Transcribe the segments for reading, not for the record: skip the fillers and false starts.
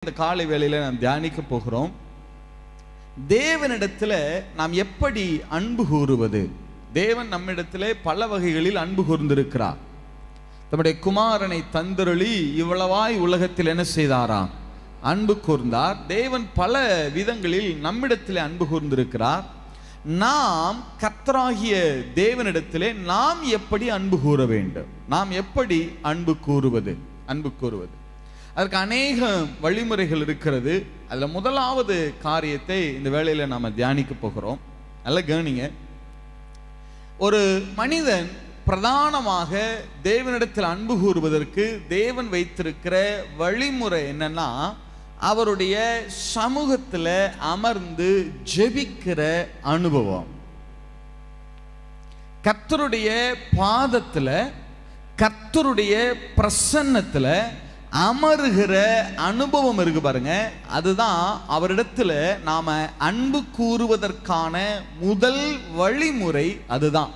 இந்த காலை வேளையில நாம் தியானிக்க போகிறோம். தேவனிடத்துல நாம் எப்படி அன்பு கூறுவது? தேவன் நம்மிடத்திலே பல வகைகளில் அன்பு கூர்ந்திருக்கிறார். தம்முடைய குமாரனை தந்தருளி இவ்வளவாய் உலகத்தில் என்ன செய்தாராம்? அன்பு கூர்ந்தார். தேவன் பல விதங்களில் நம்மிடத்திலே அன்பு கூர்ந்திருக்கிறார். நாம் கர்த்தராகிய தேவனிடத்திலே நாம் எப்படி அன்பு கூற வேண்டும்? நாம் எப்படி அன்பு கூறுவது? அதற்கு அநேக வழிமுறைகள் இருக்கிறது. அதில் முதலாவது காரியத்தை இந்த வேளையில நாம தியானிக்க போகிறோம். நல்ல கவனிங்க. ஒரு மனிதன் பிரதானமாக தேவனிடத்தில் அன்பு கூறுவதற்கு தேவன் வைத்திருக்கிற வழிமுறை என்னன்னா, அவருடைய சமூகத்தில் அமர்ந்து ஜெபிக்கிற அனுபவம். கர்த்தருடைய பாதத்தில், கர்த்தருடைய பிரசன்னத்தில் அமருகிற அனுபவம் இருக்கு பாருங்க. அதுதான் அவரிடத்துல நாம அன்பு கூறுவதற்கான முதல் வழிமுறை. அதுதான்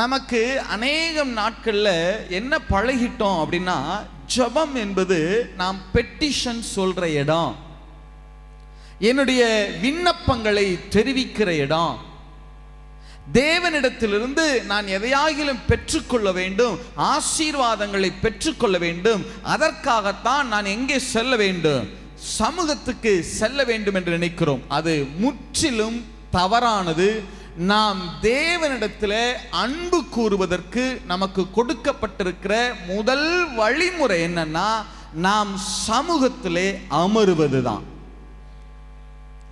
நமக்கு அநேகம் நாட்கள்ல என்ன பழகிட்டோம் அப்படின்னா, ஜெபம் என்பது நாம் பெட்டிஷன் சொல்ற இடம், என்னுடைய விண்ணப்பங்களை தெரிவிக்கிற இடம். தேவனிடத்திலிருந்து நான் எதையாகிலும் பெற்றுக்கொள்ள வேண்டும், ஆசீர்வாதங்களை பெற்றுக்கொள்ள வேண்டும். அதற்காகத்தான் நான் எங்கே செல்ல வேண்டும்? சமூகத்துக்கு செல்ல வேண்டும் என்று நினைக்கிறோம். அது முற்றிலும் தவறானது. நாம் தேவனிடத்தில் அன்பு கூறுவதற்கு நமக்கு கொடுக்கப்பட்டிருக்கிற முதல் வழிமுறை என்னன்னா, நாம் சமூகத்திலே அமருவதுதான்.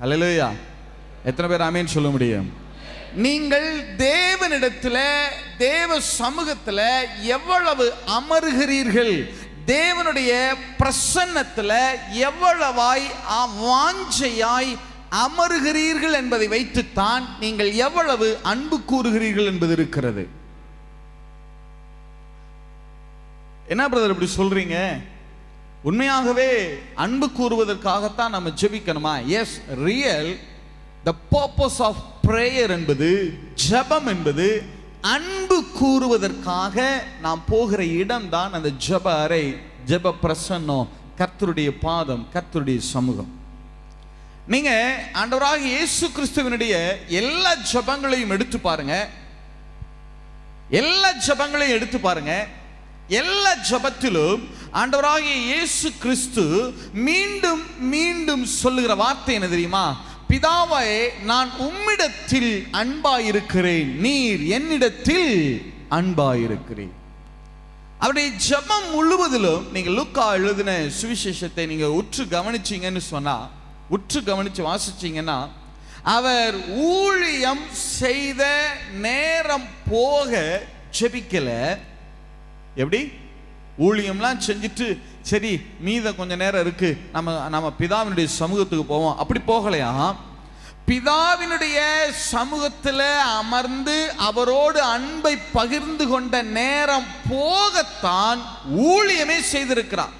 அல்லேலூயா. எத்தனை பேர் ஆமென் சொல்ல முடியும்? நீங்கள் தேவனிடத்தில், தேவ சமூகத்தில் எவ்வளவு அமருகிறீர்கள், தேவனுடைய பிரசன்னத்தில் எவ்வளவாய் வாஞ்சையாய் அமருகிறீர்கள் என்பதை வைத்துத்தான் நீங்கள் எவ்வளவு அன்பு கூறுகிறீர்கள் என்பது இருக்கிறது. என்ன பிரதர் இப்படி சொல்றீங்க? உண்மையாகவே அன்பு கூறுவதற்காகத்தான் நம்ம ஜெபிக்கணுமா? Yes, real. The purpose of prayer என்பது, ஜெபம் என்பது அன்பு கூறுவதற்காக நாம் போகிற இடம்தான் அந்த ஜெப அறை, ஜெப பிரசன்னம், கர்த்தருடைய பாதம், கர்த்தருடைய சமூகம். நீங்க ஆண்டவராகிய இயேசு கிறிஸ்துவினுடைய எல்லா ஜெபங்களையும் எடுத்து பாருங்க. எல்லா ஜெபத்திலும் ஆண்டவராகிய இயேசு கிறிஸ்து மீண்டும் மீண்டும் சொல்லுகிற வார்த்தை என்ன தெரியுமா? பிதாவே, நான் உம்மிடத்தில் அன்பாயிருக்கிறேன், நீர் என்னிடத்தில் அன்பாயிருக்கிறேன். அவருடைய ஜெபம் முழுவதிலும் நீங்க லூக்கா எழுதின சுவிசேஷத்தை நீங்க உற்று கவனிச்சீங்கன்னு சொன்னா, உற்று கவனிச்சு வாசிச்சீங்கன்னா, அவர் ஊழியம் செய்த நேரம் போக ஜெபிக்கல. எப்படி? ஊழியம்லாம் செஞ்சுட்டு சரி மீத கொஞ்ச நேரம் இருக்கு, நம்ம பிதாவினுடைய சமூகத்துக்கு போவோம், அப்படி போகலையா? பிதாவினுடைய சமூகத்தில் அமர்ந்து அவரோடு அன்பை பகிர்ந்து கொண்ட நேரம் போகத்தான் ஊழியமே செய்திருக்கிறார்.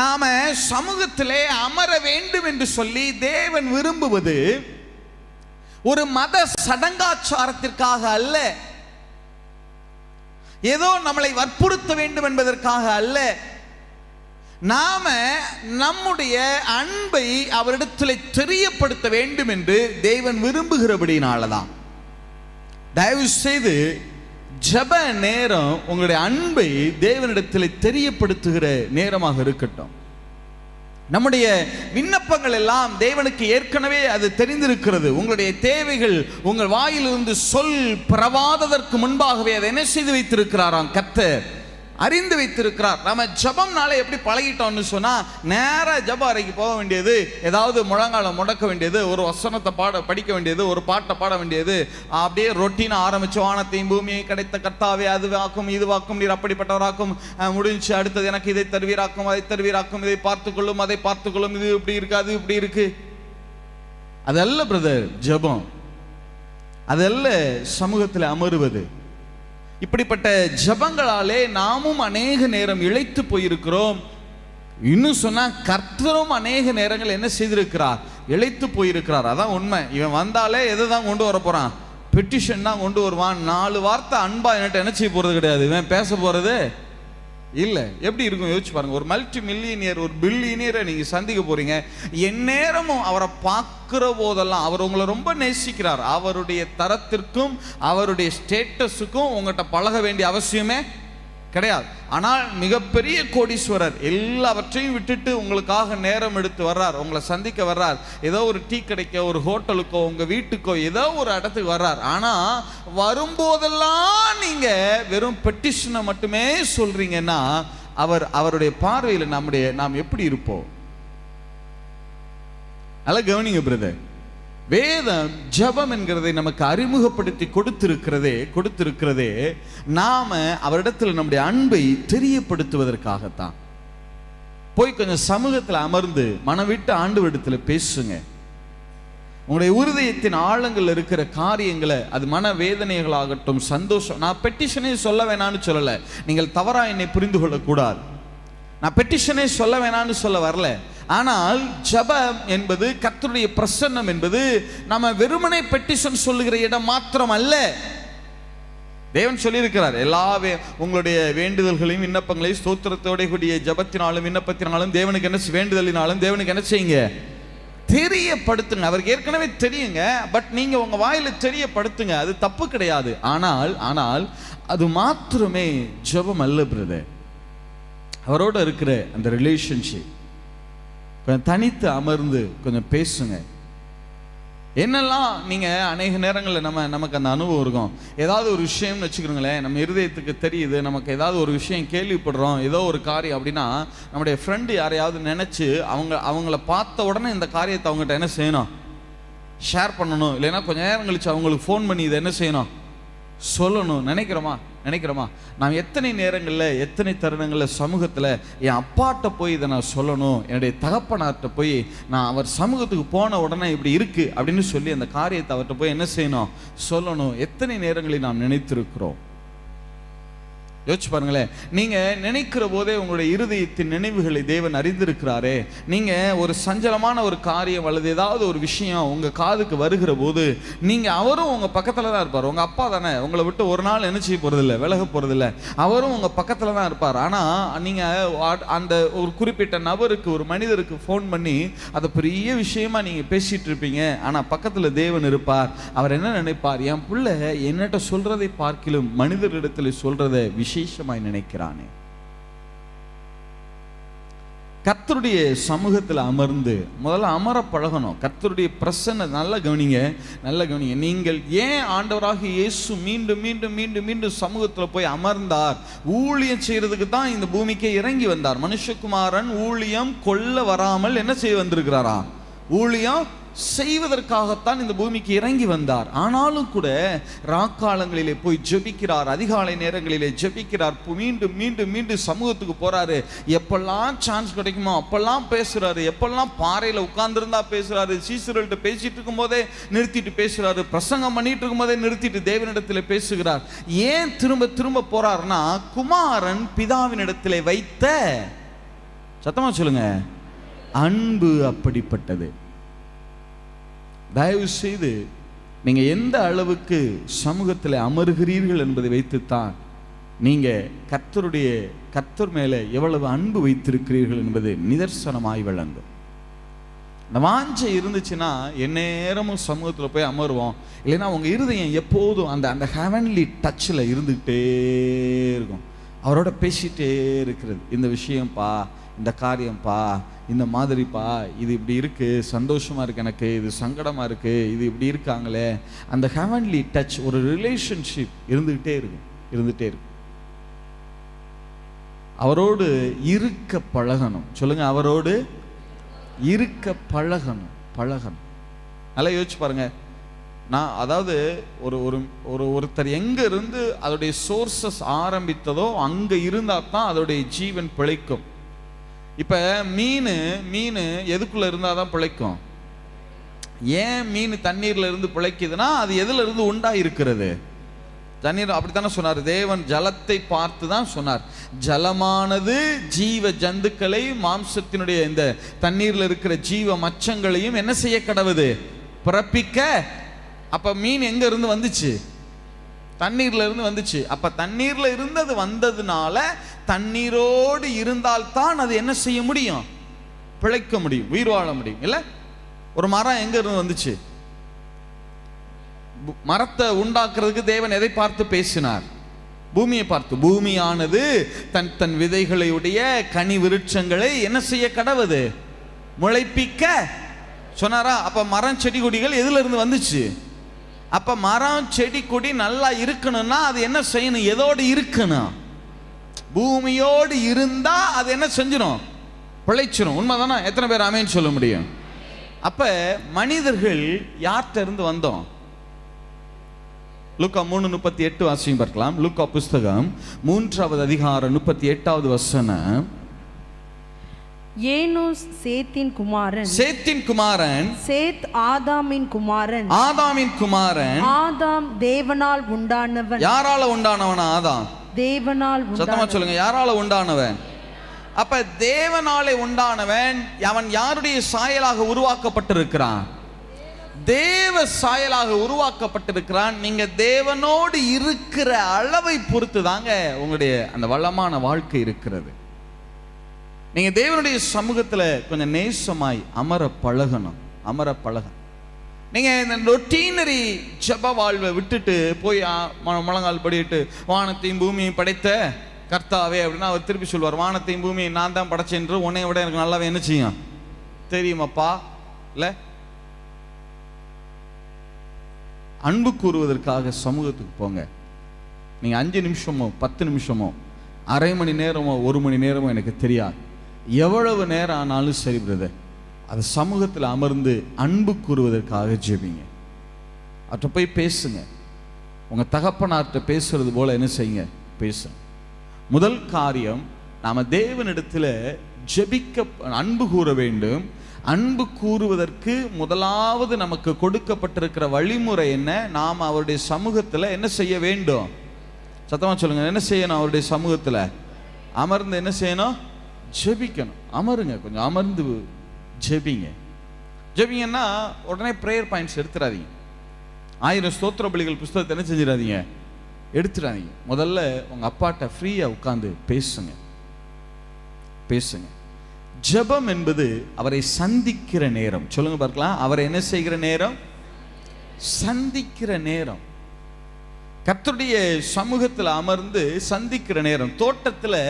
நாம சமூகத்திலே அமர வேண்டும் என்று சொல்லி தேவன் விரும்புவது ஒரு மத சடங்காச்சாரத்திற்காக அல்ல, ஏதோ நம்மளை வற்புறுத்த வேண்டும் என்பதற்காக அல்ல. நாம நம்முடைய அன்பை அவரிடத்தில் தெரியப்படுத்த வேண்டும் என்று தேவன் விரும்புகிறபடினாலதான். தயவு செய்து ஜெப நேரம் உங்களுடைய அன்பை தேவனிடத்தில் தெரியப்படுத்துகிற நேரமாக இருக்கட்டும். நம்முடைய விண்ணப்பங்கள் எல்லாம் தேவனுக்கு ஏற்கனவே அது தெரிந்திருக்கிறது. உங்களுடைய தேவைகள் உங்கள் வாயிலிருந்து சொல் பிரவாததற்கு முன்பாகவே அதை என்ன செய்து வைத்திருக்கிறாராம்? கர்த்தர் அறிந்து வைத்திருக்கிறார். நம்ம ஜெபம்னால எப்படி பழகிட்டோம்னு சொன்னா, நேரா ஜெப அறைக்கு போக வேண்டியது, ஏதாவது முழங்காலம் முடக்க வேண்டியது, ஒரு வசனத்தை படிக்க வேண்டியது, ஒரு பாட்டை பாட வேண்டியது, அப்படியே ரொட்டீனா ஆரம்பிச்சு வானத்தையும் பூமியை கிடைத்த கர்த்தாவே அது வாக்கும் இது வாக்கும் நீர் அப்படிப்பட்டவராக்கும் முடிஞ்சு, அடுத்தது எனக்கு இதை தருவீராக்கும் அதை தருவீராக்கும், இதை பார்த்துக்கொள்ளும் அதை பார்த்துக்கொள்ளும், இது இப்படி இருக்கு அது இப்படி இருக்கு. அதல்ல பிரதர் ஜெபம், அதல்ல சமூகத்தில் அமருவது. இப்படிப்பட்ட ஜெபங்களாலே நாமும் அநேக நேரம் இழைத்து போயிருக்கிறோம். இன்னும் சொன்னா கர்த்தரும் அநேக நேரங்கள் என்ன செய்திருக்கிறார்? இழைத்து போயிருக்கிறார். அதான் உண்மை. இவன் வந்தாலே எதை தான் கொண்டு வர போறான்? பெட்டிஷன் தான் கொண்டு வருவான். 4 வார்த்தை அன்பா என்கிட்ட என்ன செய்ய போறது கிடையாது. இவன் பேச போறது இல்ல. எப்படி இருக்கும் யோசிச்சு பாருங்க. ஒரு மல்டி மில்லியனியர், ஒரு பில்லியனியரை நீங்க சந்திக்க போறீங்க. எந்நேரமும் அவரை பார்க்கிற போதெல்லாம் அவர் உங்களை ரொம்ப நேசிக்கிறார். அவருடைய தரத்திற்கும் அவருடைய ஸ்டேட்டஸுக்கும் உங்கள்கிட்ட பழக வேண்டிய அவசியமே கிடையாது. ஆனால் மிகப்பெரிய கோடீஸ்வரர் எல்லாவற்றையும் விட்டுட்டு உங்களுக்காக நேரம் எடுத்து வர்றார், உங்களை சந்திக்க வர்றார். ஏதோ ஒரு டீ கடைக்கோ, ஒரு ஹோட்டலுக்கோ, உங்க வீட்டுக்கோ, ஏதோ ஒரு இடத்துக்கு வர்றார். ஆனா வரும்போதெல்லாம் நீங்க வெறும் பெட்டிஷனை மட்டுமே சொல்றீங்கன்னா அவருடைய பார்வையில் நாம் எப்படி இருப்போம்? நல்லா கவனிங்க பிரதர். வேதம் ஜெபம் என்கிறதை நமக்கு அறிமுகப்படுத்தி கொடுத்திருக்கிறதே நாம அவரிடத்தில் நம்முடைய அன்பை தெரியப்படுத்துவதற்காகத்தான். போய் கொஞ்சம் சமூகத்தில் அமர்ந்து மனம் விட்டு ஆண்டவரிடத்துல பேசுங்க. உங்களுடைய இருதயத்தின் ஆழங்கள் இருக்கிற காரியங்களை, அது மன வேதனைகளாகட்டும், சந்தோஷம். நான் பெட்டிஷனே சொல்ல வேணான்னு சொல்லல, நீங்கள் தவறா என்னை புரிந்து கொள்ளக்கூடாது. நான் பெட்டிஷனே சொல்ல வேணான்னு சொல்ல வரல. ஆனால் ஜெபம் என்பது, கர்த்தருடைய பிரசன்னம் என்பது நம்ம வெறுமனே பெட்டிஷன் சொல்லுகிற இடம் மாத்திரம் அல்ல. தேவன் சொல்லியிருக்கிறார், உங்களுடைய வேண்டுதல்களையும் விண்ணப்பங்களையும் ஸ்தோத்திரத்தோட கூடிய ஜெபத்தினாலும் விண்ணப்பத்தினாலும் தேவனுக்கு என்ன வேண்டுதலினாலும் தேவனுக்கு என்ன செய்யுங்க? தெரியப்படுத்துங்க. அவருக்கு ஏற்கனவே தெரியுங்க, பட் நீங்க உங்க வாயில தெரியப்படுத்துங்க. அது தப்பு கிடையாது. ஆனால் அது மாத்திரமே ஜெபம் அல்ல பிரதர். அவரோட இருக்கிற அந்த ரிலேஷன்ஷிப், கொஞ்சம் தனித்து அமர்ந்து கொஞ்சம் பேசுங்க. என்னெல்லாம் நீங்க அநேக நேரங்களில் நமக்கு அந்த அனுபவம் இருக்கும். ஏதாவது ஒரு விஷயம்னு வச்சுக்கிறோங்களேன், நம்ம இருதயத்துக்கு தெரியுது, நமக்கு ஏதாவது ஒரு விஷயம் கேள்விப்படுறோம், ஏதோ ஒரு காரியம் அப்படின்னா, நம்முடைய ஃப்ரெண்டு யாரையாவது நினைச்சு அவங்கள பார்த்த உடனே இந்த காரியத்தை அவங்ககிட்ட என்ன செய்யணும்? ஷேர் பண்ணணும். இல்லைன்னா கொஞ்ச நேரம் கழிச்சு அவங்களுக்கு ஃபோன் பண்ணி இதை என்ன செய்யணும்? சொல்லணும். நினைக்கிறோமா? நான் எத்தனை நேரங்களில், எத்தனை தருணங்களில் சமூகத்தில் என் அப்பாட்ட போய் இதை நான் சொல்லணும், என்னுடைய தகப்பனார்ட்ட போய் நான் அவர் சமூகத்துக்கு போன உடனே இப்படி இருக்கு அப்படின்னு சொல்லி அந்த காரியத்தை அவர்கிட்ட போய் என்ன செய்யணும்? சொல்லணும். எத்தனை நேரங்களில் நாம் நினைத்திருக்கிறோம்? யோசிச்சு பாருங்களேன். நீங்க நினைக்கிற போதே உங்களுடைய இருதயத்தின் நினைவுகளை தேவன் அறிந்திருக்கிறாரே. நீங்க ஒரு சஞ்சலமான ஒரு காரியம் அல்லது ஏதாவது ஒரு விஷயம் உங்க காதுக்கு வருகிற போது நீங்க, அவரும் உங்க பக்கத்துல தான் இருப்பார். உங்க அப்பா தானே, உங்களை விட்டு ஒரு நாள் என்ன செய்ய போறதில்லை, விலக போறதில்லை. அவரும் உங்க பக்கத்துல தான் இருப்பார். ஆனா நீங்க அந்த ஒரு குறிப்பிட்ட நபருக்கு, ஒரு மனிதருக்கு ஃபோன் பண்ணி அதை பெரிய விஷயமா நீங்க பேசிட்டு இருப்பீங்க. ஆனா பக்கத்துல தேவன் இருப்பார். அவர் என்ன நினைப்பார்? என் பிள்ளை என்னட்ட சொல்றதை பார்க்கிலும் மனிதரிடத்துல சொல்றதை விசேஷமாய் நினைக்கிறானே. கர்த்தருடைய சமூகத்தில் அமர்ந்து முதல்ல அமர பழகணும். கர்த்தருடைய பிரசன்ன நல்லா கவனிங்க. நீங்கள் ஏன் ஆண்டவராகிய இயேசு மீண்டும் சமூகத்தில் போய் அமர்ந்தார்? ஊழியம் செய்யறதுக்கு தான் இந்த பூமிக்கே இறங்கி வந்தார். மனுஷகுமாரன் ஊழியம் கொள்ள வராமல் என்ன செய்ய வந்திருக்கிறாரா? ஊழியம் செய்வதற்காகத்தான் இந்த பூமிக்கு இறங்கி வந்தார். ஆனாலும் கூட ராக்காலங்களிலே போய் ஜெபிக்கிறார், அதிகாலை நேரங்களிலே ஜெபிக்கிறார், மீண்டும் சமூகத்துக்கு போறாரு. எப்பெல்லாம் சான்ஸ் கிடைக்குமோ அப்பெல்லாம் பேசுறாரு. எப்பெல்லாம் பாறையில உட்கார்ந்துருந்தா பேசுறாரு. சீசர்கள்ட்ட பேசிட்டு இருக்கும் போதே நிறுத்திட்டு பேசுறாரு. பிரசங்கம் பண்ணிட்டு இருக்கும் போதே நிறுத்திட்டு தேவனிடத்தில் பேசுகிறார். ஏன் திரும்ப போறாருன்னா, குமாரன் பிதாவினிடத்திலே வைத்த, சத்தமா சொல்லுங்க, அன்பு அப்படிப்பட்டது. தயவு செய்து நீங்க எந்த அளவுக்கு சமூகத்தில் அமர்கிறீர்கள் என்பதை வைத்துத்தான் நீங்க கர்த்தர் மேலே எவ்வளவு அன்பு வைத்திருக்கிறீர்கள் என்பது நிதர்சனமாய் விளங்கும். இந்த வாஞ்சை இருந்துச்சுன்னா எந்நேரமும் சமூகத்தில் போய் அமருவோம். இல்லைன்னா உங்க இருதயம் எப்போதும் அந்த ஹெவன்லி டச்சில் இருந்துகிட்டே இருக்கும். அவரோட பேசிட்டே இருக்கிறது. இந்த விஷயம்ப்பா, இந்த காரியம்ப்பா, இந்த மாதிரிப்பா, இது இப்படி இருக்கு, சந்தோஷமா இருக்கு, எனக்கு இது சங்கடமா இருக்கு, இது இப்படி இருக்காங்களே. அந்த ஹெவன்லி டச், ஒரு ரிலேஷன்ஷிப் இருந்துகிட்டே இருக்கும். அவரோடு இருக்க பழகணும். சொல்லுங்க, அவரோடு இருக்க பழகணும். நல்லா யோசிச்சு பாருங்க. அதாவது ஒருத்தர் எங்க இருந்து அதோடைய சோர்சஸ் ஆரம்பித்ததோ அங்க இருந்தா தான் அதோடைய ஜீவன் பிழைக்கும். இப்ப மீன் எதுக்குள்ள இருந்தாதான் பிழைக்கும்? ஏன் மீன் தண்ணீர்ல இருந்து பிழைக்குதுன்னா, அது எதுல இருந்து உண்டா இருக்கிறது? தண்ணீர். அப்படித்தானே சொன்னார் தேவன். ஜலத்தை பார்த்து தான் சொன்னார். ஜலமானது ஜீவ ஜந்துக்களை, மாம்சத்தினுடைய இந்த தண்ணீர்ல இருக்கிற ஜீவ மச்சங்களையும் என்ன செய்ய கடவுது? பிறப்பிக்க. அப்ப மீன் எங்க இருந்து வந்துச்சு? தண்ணீர்ல இருந்து வந்துச்சு. அப்ப தண்ணீர்ல இருந்து அது வந்ததுனால தண்ணீரோடு இருந்தால்தான் அது என்ன செய்ய முடியும்? பிழைக்க முடியும், உயிர் வாழ முடியும். இல்ல, ஒரு மரம் எங்க இருந்து வந்துச்சு? மரத்தை உண்டாக்குறதுக்கு தேவன் எதை பார்த்து பேசினார்? பூமியை பார்த்து. பூமியானது தன் தன் விதைகளுடைய கனி விருட்சங்களை என்ன செய்ய கடவுது? முளைப்பிக்க சொன்னாரா? அப்ப மரம் செடி கொடிகள் எதுல இருந்து வந்துச்சு? அப்ப மரம் செடி கொடி நல்லா இருக்கணும்னா அது என்ன செய்யணும்? எதோடு இருக்கணும்? பூமியோடு இருந்தா அது என்ன செஞ்சிடும்? பிழைச்சிடும். உண்மைதானா? எத்தனை பேர் ஆமென் சொல்ல முடியும்? அப்ப மனிதர்கள் யார்கிட்ட இருந்து வந்தோம்? லூக்கா 3:38 வாசியம் பார்க்கலாம். லூக்கா புஸ்தகம் 3வது அதிகாரம் 38வது வசனம். ஏனோஸ் சேத்தின் குமாரன், சேத்தின் குமாரன், சேத் ஆதாமின் குமாரன், ஆதாமின் குமாரன், ஆதாம் தேவனால் உண்டானவன். யாரால உண்டானவன்? ஆதாம் தேவனால் உண்டானவன். சத்தமா சொல்லுங்க, யாரால உண்டானவன்? அப்ப தேவனாலே உண்டானவன். அவன் யாருடைய சாயலாக உருவாக்கப்பட்டிருக்கிறான்? தேவ சாயலாக உருவாக்கப்பட்டிருக்கிறான். நீங்க தேவனோடு இருக்கிற அளவை பொறுத்து தாங்க உங்களுடைய அந்த வளமான வாழ்க்கை இருக்கிறது. நீங்க தேவனுடைய சமூகத்துல கொஞ்சம் நேசமாய் அமர பழகணும். அமர பழகணும். நீங்க இந்த ரொட்டீனரி ஜப வாழ்வை விட்டுட்டு போய் முழங்கால் படிட்டு வானத்தையும் பூமியையும் படைத்த கர்த்தாவே அப்படின்னா அவர் திருப்பி சொல்வார், வானத்தையும் பூமியை நான் தான் படைச்சேன்று உன்னை விட எனக்கு நல்லாவே என்ன செய்யும் தெரியுமாப்பா. இல்ல, அன்பு கூறுவதற்காக சமூகத்துக்கு போங்க. நீங்க 5 நிமிஷமோ 10 நிமிஷமோ அரை மணி நேரமோ 1 மணி நேரமோ எனக்கு தெரியாது, எவ்வளவு நேரம் ஆனாலும் சரி பிரதர், அது சமூகத்தில் அமர்ந்து அன்பு கூறுவதற்காக ஜெபிங்க. அவர்கிட்ட போய் பேசுங்க. உங்க தகப்பனார்கிட்ட பேசுறது போல என்ன செய்யுங்க? பேசுங்க. முதல் காரியம், நாம தேவனிடத்துல ஜெபிக்க அன்பு கூற வேண்டும். அன்பு கூறுவதற்கு முதலாவது நமக்கு கொடுக்கப்பட்டிருக்கிற வழிமுறை என்ன? நாம் அவருடைய சமூகத்துல என்ன செய்ய வேண்டும்? சத்தமா சொல்லுங்க, என்ன செய்யணும்? அவருடைய சமூகத்துல அமர்ந்து என்ன செய்யணும்? ஜெபிக்கணும். அமருங்க, கொஞ்சம் அமர்ந்து ஜெபிங்க. ஜெபிங்கன்னா உடனே ப்ரேயர் பாயிண்ட்ஸ் எடுத்துடாதீங்க. 1000 ஸ்தோத்திர பலிகள் புஸ்தகத்தை என்ன செஞ்சிடாதீங்க? எடுத்துடாதீங்க. முதல்ல உங்க அப்பாட்ட ஃப்ரீயா உட்கார்ந்து பேசுங்க. பேசுங்க. ஜெபம் என்பது அவரை சந்திக்கிற நேரம். சொல்லுங்க பார்க்கலாம், அவரை என்ன செய்கிற நேரம்? சந்திக்கிற நேரம். கர்த்தருடைய சமூகத்தில் அமர்ந்து சந்திக்கிற நேரம். தோட்டத்தில்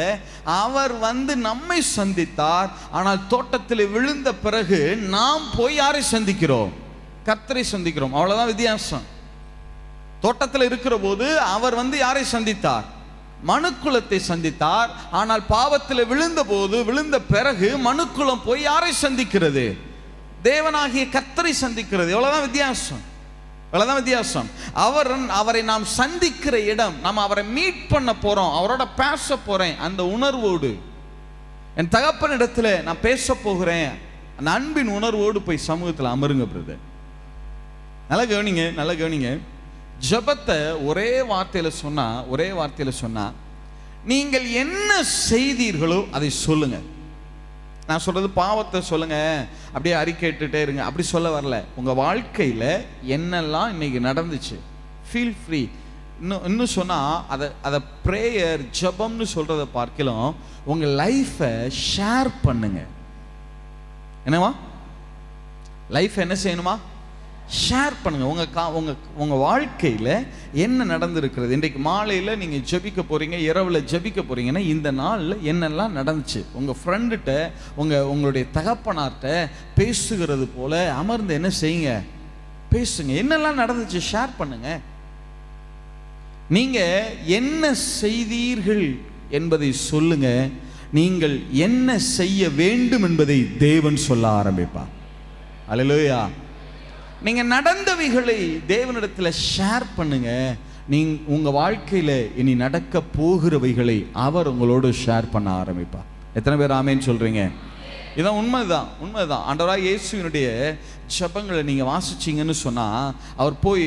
அவர் வந்து நம்மை சந்தித்தார். ஆனால் தோட்டத்தில் விழுந்த பிறகு நாம் போய் யாரை சந்திக்கிறோம்? கர்த்தரை சந்திக்கிறோம். அவ்வளவுதான் வித்தியாசம். தோட்டத்தில் இருக்கிற போது அவர் வந்து யாரை சந்தித்தார்? மனுக்குலத்தை சந்தித்தார். ஆனால் பாவத்தில் விழுந்த போது, விழுந்த பிறகு மனுக்குலம் போய் யாரை சந்திக்கிறது? தேவனாகிய கர்த்தரை சந்திக்கிறது. எவ்வளவுதான் வித்தியாசம். அவ்வளவுதான் வித்தியாசம். அவரை நாம் சந்திக்கிற இடம், நம்ம அவரை மீட் பண்ண போறோம், அவரோட பேச போறேன், அந்த உணர்வோடு என் தகப்பன் இடத்துல நான் பேச போகிறேன், அந்த அன்பின் உணர்வோடு போய் சமூகத்தில் அமருங்க பிரதர். நல்லா கவனிங்க, நல்லா கவனிங்க. ஜெபத்தை ஒரே வார்த்தையில சொன்னா நீங்கள் என்ன செய்தீர்களோ அதை சொல்லுங்க. நான் சொல்றது பாவத்தை சொல்லுங்க, அப்படியே அறிக்கைட்டுட்டே இருங்க, அப்படி சொல்ல வரல. உங்க வாழ்க்கையில என்னெல்லாம் இன்னைக்கு நடந்துச்சு, ஃபீல் ஃப்ரீ. இன்னும் சொன்னா அதை ப்ரேயர் ஜெபம்னு சொல்றதை பார்க்கலாம், உங்க லைஃபை ஷேர் பண்ணுங்க. என்னவா? லைஃப் என்ன செய்யணுமா? ஷேர் பண்ணுங்க. உங்க வாழ்க்கையில என்ன நடந்திருக்கிறது. இன்றைக்கு மாலையில நீங்க ஜெபிக்க போறீங்க, இரவுல ஜெபிக்க போறீங்கன்னா இந்த நாள்ல என்னெல்லாம் நடந்துச்சு, உங்க ஃப்ரெண்டுகிட்ட உங்களுடைய தகப்பனார்ட்ட பேசுகிறது போல அமர்ந்து என்ன செய்யுங்க? பேசுங்க. என்னெல்லாம் நடந்துச்சு ஷேர் பண்ணுங்க. நீங்க என்ன செய்தீர்கள் என்பதை சொல்லுங்க. நீங்கள் என்ன செய்ய வேண்டும் என்பதை தேவன் சொல்ல ஆரம்பிப்பார். அல்லேலூயா. நீங்க நடந்தவைகளை தேவனிடத்துல ஷேர் பண்ணுங்க. நீங்க உங்க வாழ்க்கையில இனி நடக்க போகிறவைகளை அவர் உங்களோடு ஷேர் பண்ண ஆரம்பிப்பார். எத்தனை பேர் ஆமேன்னு சொல்றீங்க? இதான் உண்மைதான், உண்மைதான். ஆண்டவராகிய இயேசுவினுடைய ஜெபங்களை நீங்க வாசிச்சீங்கன்னு சொன்னா, அவர் போய்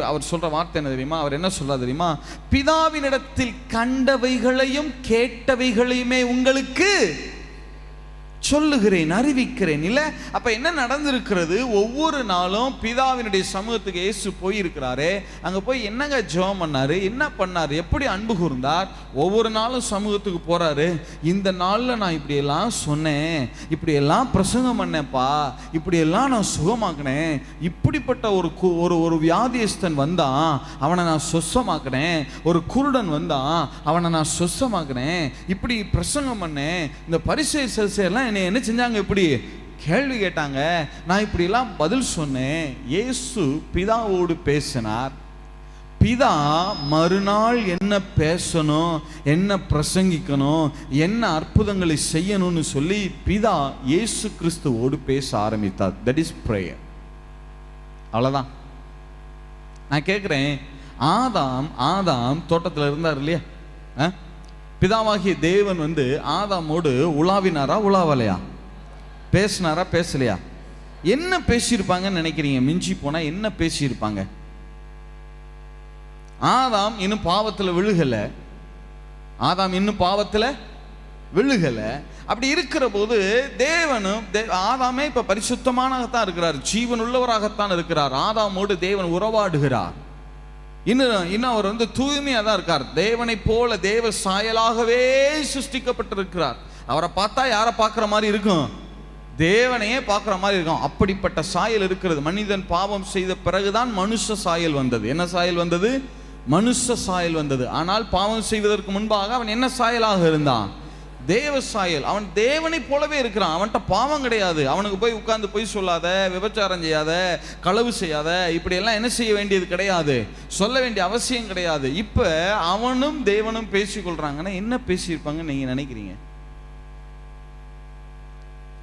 அவர் சொல்ற வார்த்தை என்ன தெரியுமா? அவர் என்ன சொல்றாரு தெரியுமா? பிதாவினிடத்தில் கண்டவைகளையும் கேட்டவைகளையுமே உங்களுக்கு சொல்லுகிறேன், அறிவிக்கிறேன். இல்ல அப்ப என்ன நடந்திருக்கிறது? ஒவ்வொரு நாளும் பிதாவினுடைய சமூகத்துக்கு இயேசு போயிருக்கிறாரு. அங்க போய் என்னங்க ஜெபம் பண்ணாரு, என்ன பண்ணாரு, எப்படி அன்பு கூர்ந்தார்? ஒவ்வொரு நாளும் சமூகத்துக்கு போறாரு. இந்த நாள்ல நான் இப்படி எல்லாம் சொன்னேன், இப்படி எல்லாம் பிரசங்கம் பண்ணேன்ப்பா, இப்படி எல்லாம் நான் சுகமாக்கினேன், இப்படிப்பட்ட ஒரு வியாதியஸ்தன் வந்தான், அவனை நான் சொஸ்தமாக்கினேன், ஒரு குருடன் வந்தான், அவனை நான் சொஸ்தமாக்கினேன், இப்படி பிரசங்கம் பண்ணேன். இந்த பரிசேயர் எல்லாம் என்ன செஞ்சாங்க? இப்படி கேள்வி கேட்டாங்க, நான் இப்படி எல்லாம் பதில் சொன்னேன். இயேசு பிதாவோடு பேசினார். பிதா மறுநாள் என்ன பேசணும், என்ன பிரசங்கிக்கணும், என்ன அற்புதங்களை செய்யணும்னு சொல்லி பிதா இயேசு கிறிஸ்துவோடு பேச ஆரம்பித்தார். That is prayer. அவ்வளவுதான். நான் கேட்கிறேன், ஆதாம் தோட்டத்தில் இருந்தார் இல்லையா? பிதாவாகிய தேவன் ஆதாமோடு உலாவினாரா, உலாவலையா? பேசினாரா, பேசலையா? என்ன பேசியிருப்பாங்கன்னு நினைக்கிறீங்க? மிஞ்சி போனா என்ன பேசியிருப்பாங்க? ஆதாம் இன்னும் பாவத்தில் விழுகல. அப்படி இருக்கிற போது தேவனும் ஆதாமே இப்ப பரிசுத்தமானதான் இருக்கிறார், ஜீவன் உள்ளவராகத்தான் இருக்கிறார். ஆதாமோடு தேவன் உறவாடுகிறார். இன்னும் அவர் தூய்மையா தான் இருக்கார். தேவனை போல தேவ சாயலாகவே சிருஷ்டிக்கப்பட்டிருக்கிறார். அவரை பார்த்தா யாரை பார்க்கிற மாதிரி இருக்கும்? தேவனையே பார்க்கிற மாதிரி இருக்கும். அப்படிப்பட்ட சாயல் இருக்கிறது. மனிதன் பாவம் செய்த பிறகுதான் மனுஷ சாயல் வந்தது. என்ன சாயல் வந்தது? மனுஷ சாயல் வந்தது. ஆனால் பாவம் செய்வதற்கு முன்பாக அவன் என்ன சாயலாக இருந்தான்? தேவ சாயல். அவன் தேவனை போலவே இருக்கிறான். அவன்கிட்ட பாவம் கிடையாது. அவனுக்கு போய் உட்கார்ந்து பொய் சொல்லாத, விபச்சாரம் செய்யாத, களவு செய்யாத, இப்படி எல்லாம் என்ன செய்ய வேண்டியது கிடையாது, சொல்ல வேண்டிய அவசியம் கிடையாது. இப்ப அவனும் தேவனும் பேசிக்கொள்றாங்கன்னா என்ன பேசியிருப்பாங்கன்னு நீங்க நினைக்கிறீங்க?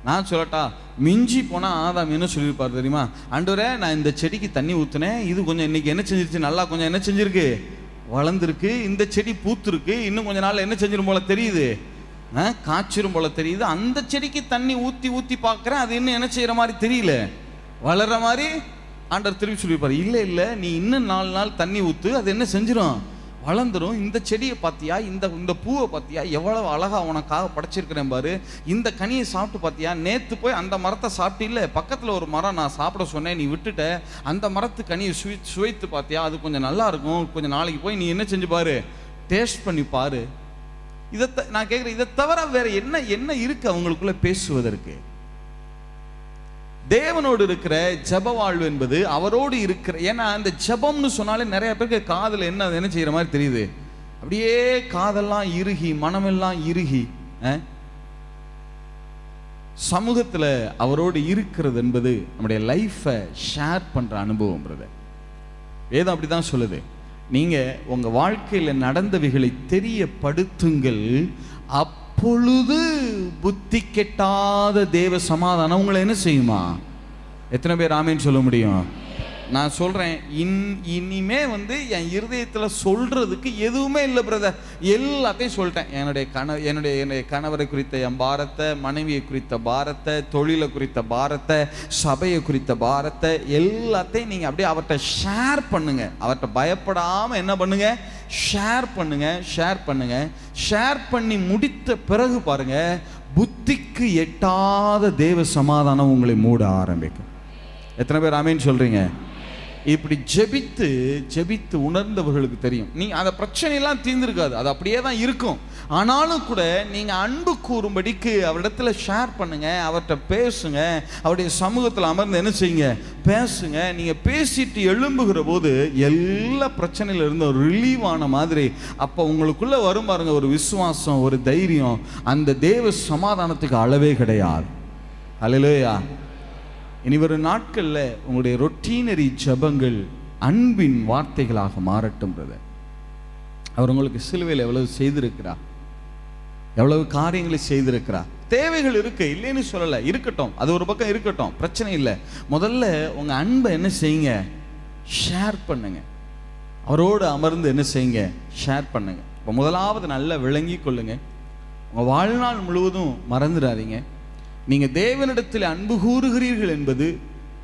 நான் சொல்லட்டா? மிஞ்சி போனா ஆதாம் என்ன சொல்லியிருப்பார் தெரியுமா? ஆண்டவரே, நான் இந்த செடிக்கு தண்ணி ஊத்துனேன், இது கொஞ்சம் இன்னைக்கு என்ன செஞ்சிருச்சு, நல்லா கொஞ்சம் என்ன செஞ்சிருக்கு, வளர்ந்துருக்கு. இந்த செடி பூத்துருக்கு, இன்னும் கொஞ்ச நாள் என்ன செஞ்சிரும் போல தெரியுது, காய்ச்சிரும் போல தெரியுது. அந்த செடிக்கு தண்ணி ஊத்தி ஊத்தி பார்க்கிறேன், அது இன்னும் என்ன செய்யற மாதிரி தெரியல, வளர்ற மாதிரி. ஆண்டவர் திரும்பி சொல்லியிருப்பார், இல்ல நீ இன்னும் 4 நாள் தண்ணி ஊத்து, அது என்ன செஞ்சிடும், வளர்ந்துடும். இந்த செடியை பார்த்தியா, இந்த பூவை பார்த்தியா, எவ்வளவு அழகா உனக்காக படைச்சிருக்கிறேன் பாரு. இந்த கனியை சாப்பிட்டு பார்த்தியா, நேற்று போய் அந்த மரத்தை சாப்பிட்டு இல்லை, பக்கத்தில் ஒரு மரம் நான் சாப்பிட சொன்னேன், நீ விட்டுட்ட. அந்த மரத்து கனியை சுவைத்து பார்த்தியா, அது கொஞ்சம் நல்லா இருக்கும், கொஞ்சம் நாளைக்கு போய் நீ என்ன செஞ்சு பாரு, டேஸ்ட் பண்ணி பாரு. இதை நான் கேட்குறேன், இதை தவிர வேற என்ன இருக்கு அவங்களுக்குள்ள பேசுவதற்கு? தேவனோடு இருக்கிற ஜப வாழ்வு என்பது அவரோடு இருக்கிற, ஏன்னா அந்த ஜபம்னு சொன்னாலே நிறைய பேருக்கு காதல் என்ன செய்யற மாதிரி தெரியுது, அப்படியே காதெல்லாம் இறுகி, மனமெல்லாம் இறுகி. சமூகத்துல அவரோடு இருக்கிறது என்பது நம்முடைய லைஃபை ஷேர் பண்ற அனுபவம். வேதம் அப்படிதான் சொல்லுது. நீங்க உங்க வாழ்க்கையில நடந்தவைகளை தெரியப்படுத்துங்கள், அப்பொழுது புத்தி கெட்டாத தேவ சமாதானம் உங்களை என்ன செய்யுமா? எத்தனை பேர் ஆமேன்னு சொல்ல முடியும்? நான் சொல்றேன், இனிமே என் இருதயத்துல சொல்றதுக்கு எதுவுமே இல்லை பிரதர். எல்லாத்தையும் சொல்லிட்டேன். என்னுடைய கணவரை குறித்த என் பாரத்தை, மனைவியை குறித்த பாரத்தை, தொழிலை குறித்த பாரத்தை, சபையை குறித்த பாரத்தை, எல்லாத்தையும் நீங்க அப்படியே அவர்கிட்ட ஷேர் பண்ணுங்க. அவர்கிட்ட பயப்படாம என்ன பண்ணுங்க, ஷேர் பண்ணுங்க. ஷேர் பண்ணி முடித்த பிறகு பாருங்க, புத்திக்கு எட்டாத தேவ சமாதானம் உங்களை மூட ஆரம்பிக்கும். எத்தனை பேர் ஆமேன்னு சொல்றீங்க? இப்படி ஜெபித்து உணர்ந்தவர்களுக்கு தெரியும். நீ அந்த பிரச்சனையெல்லாம் தீர்ந்திருக்காது, அது அப்படியே தான் இருக்கும். ஆனாலும் கூட நீங்க அன்பு கூறும்படிக்கு அவரிடத்துல ஷேர் பண்ணுங்க, அவர்கிட்ட பேசுங்க, அவருடைய சமூகத்தில் அமர்ந்து என்ன செய்யுங்க, பேசுங்க. நீங்க பேசிட்டு எழும்புகிற போது எல்லா பிரச்சனையில இருந்து ஒரு ரிலீவ் ஆன மாதிரி அப்ப உங்களுக்குள்ள வரும் பாருங்க ஒரு விசுவாசம், ஒரு தைரியம். அந்த தேவ சமாதானத்துக்கு அளவே கிடையாது. அல்லேலூயா. இனி வரும் நாட்கள்ல உங்களுடைய ரொட்டீனரி ஜபங்கள் அன்பின் வார்த்தைகளாக மாறட்டும். அவர் உங்களுக்கு சிலுவையில் எவ்வளவு செய்திருக்கிறார், எவ்வளவு காரியங்களை செய்திருக்கிறார். தேவைகள் இருக்கு, இல்லைன்னு சொல்லல, இருக்கட்டும், அது ஒரு பக்கம் இருக்கட்டும், பிரச்சனை இல்லை. முதல்ல உங்க அன்பை என்ன செய்யுங்க, ஷேர் பண்ணுங்க. அவரோடு அமர்ந்து என்ன செய்யுங்க, ஷேர் பண்ணுங்க. இப்போ முதலாவது நல்லா விளங்கி கொள்ளுங்க, உங்க வாழ்நாள் முழுவதும் மறந்துடாதீங்க. நீங்க தேவனிடத்தில் அன்பு கூறுகிறீர்கள் என்பது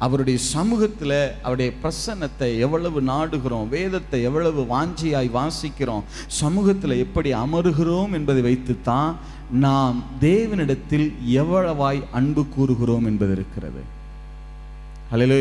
அவருடைய சமூகத்தில் அவருடைய பிரசன்னத்தை எவ்வளவு நாடுகிறோம், வேதத்தை எவ்வளவு வாஞ்சியாய் வாசிக்கிறோம், சமூகத்தில் எப்படி அமருகிறோம் என்பதை வைத்துத்தான் நாம் தேவனிடத்தில் எவ்வளவாய் அன்பு கூறுகிறோம் என்பது இருக்கிறது. ஹல்லேலூயா.